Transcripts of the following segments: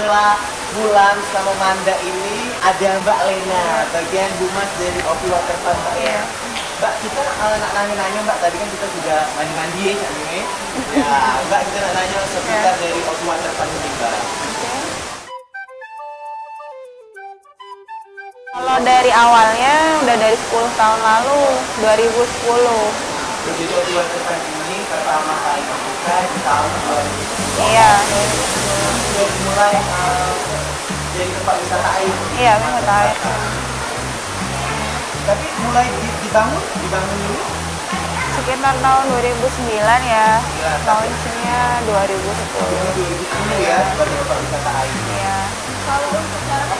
setelah Mulan sama Manda ini ada Mbak Lena, bagian humas dari Opi Waterfront, Mbak ya. Mbak, kita nak nanya-nanya Mbak, tadi kan kita sudah mandi-mandi ya, Mbak, kita nak nanya seputar dari Opi Waterfront ini, Mbak. Kalau dari awalnya udah dari 10 tahun lalu, 2010. Jadi Opi Waterfront ini pertama kali dibuka di tahun 2010. Iya. Sudah mulai jadi tempat wisata air. Iya, wisata air. Tapi mulai dibangun dulu Sekitar tahun 2009 ya. Launchingnya 2010. 2010 ya, sebagai tempat wisata air. Iya. Kalau untuk cara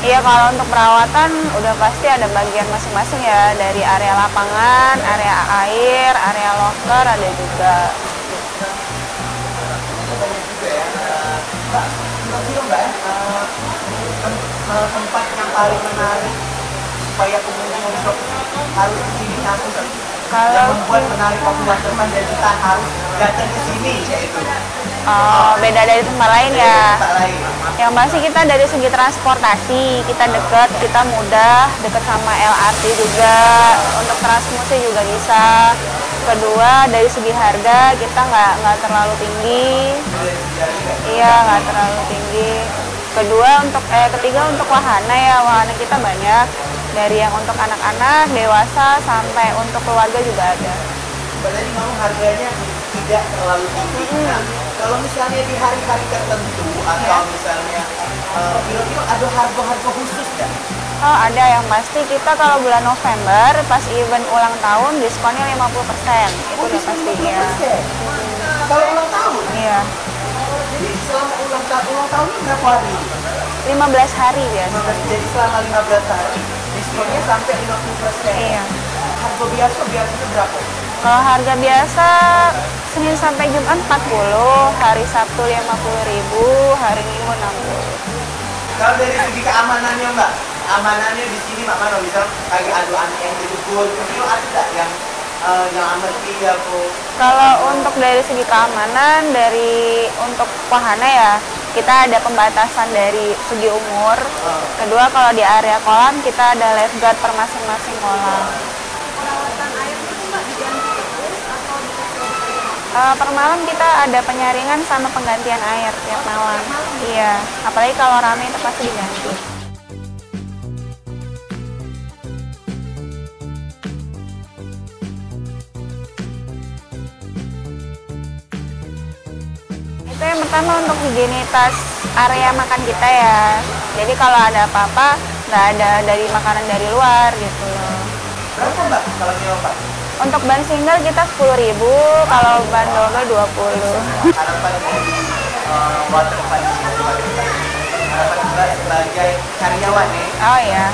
Iya, kalau untuk perawatan udah pasti ada bagian masing-masing ya, dari area lapangan, area air, area loker ada juga. Mbak, kira-kira Mbak, tempat yang paling menarik supaya pengunjung untuk harus kesini aku yang membuat menarik Opi Waterfront dan kita harus datang ke sini yaitu Beda dari tempat lain ya. tempat lain. Yang pasti kita dari segi transportasi kita deket, kita mudah, deket sama LRT juga, untuk transmusi juga bisa. Kedua dari segi harga kita nggak terlalu tinggi, iya nggak terlalu tinggi. Ketiga untuk wahana ya, wahana kita banyak, dari yang untuk anak-anak, dewasa sampai untuk keluarga juga ada. Berarti memang harganya tidak terlalu tinggi. Nah, kalau misalnya di hari-hari tertentu atau misalnya kira-kira ada harga-harga khusus nggak? Oh ada, yang pasti kita kalau bulan November pas event ulang tahun diskonnya 50%. Itu udah pasti ya. Kalau ulang tahun? Iya. Jadi selama ulang tahun berapa hari? 15 hari ya. Jadi selama 15 hari diskonnya sampai 50%. Iya. Harga biasanya berapa? Kalau harga biasa Senin sampai Jumat 40, hari Sabtu 50.000, hari Minggu 60. Kalau dari segi keamanannya Mbak, amanannya di sini Mbak Mano bisa kayak adu anak yang dijebol, itu ada nggak yang aman ya Bu? Kalau untuk dari segi keamanan, untuk wahana ya, kita ada pembatasan dari segi umur. Kedua, kalau di area kolam kita ada lifeguard per masing-masing kolam. perawatan air itu Mbak diganti terus atau Per malam kita ada penyaringan sama penggantian air tiap malam. Iya, apalagi kalau rame itu pasti diganti. Itu yang pertama untuk higienitas area makan kita ya. Jadi kalau ada apa-apa nggak ada dari makanan dari luar gitu loh. Berapa Mbak kalau nyewa Pak? Untuk ban single kita 10.000, kalau ban double 20. Harapan dari Waterfront harapan Mbak sebagai karyawan nih. Oh ya,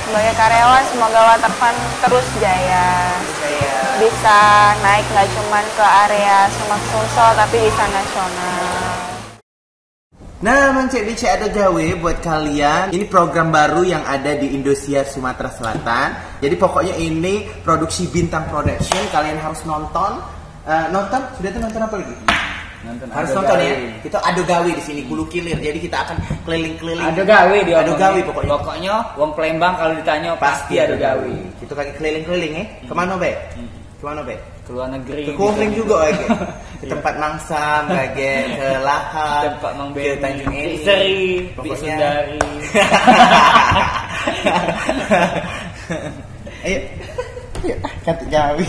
sebagai karyawan semoga Waterfront terus jaya. Bisa naik nggak cuma ke area Sumak Sumsel tapi bisa nasional. Nah, Cek ada gawe buat kalian. Ini program baru yang ada di Indosiar Sumatera Selatan. Jadi pokoknya ini produksi Bintang Production. Kalian harus nonton. Sudah tuh nonton apa lagi? Harus nonton ya. Kita ado gawe di sini, Hulu Kilir. Jadi kita akan keliling-keliling. Ado gawe dia. Ado gawe pokoknya. Pokoknya wong Palembang kalau ditanya pasti ado gawe. Kita lagi keliling-keliling ya. Kemana Be? Kemana Be? Ke luar negeri. Ke Kuning juga lagi. Ke tempat Mangsam, lagi ke Lahar, tempat Mang ke Tanjung Eri, Seri, pokoknya. Sundari. Ayo, kata gawe.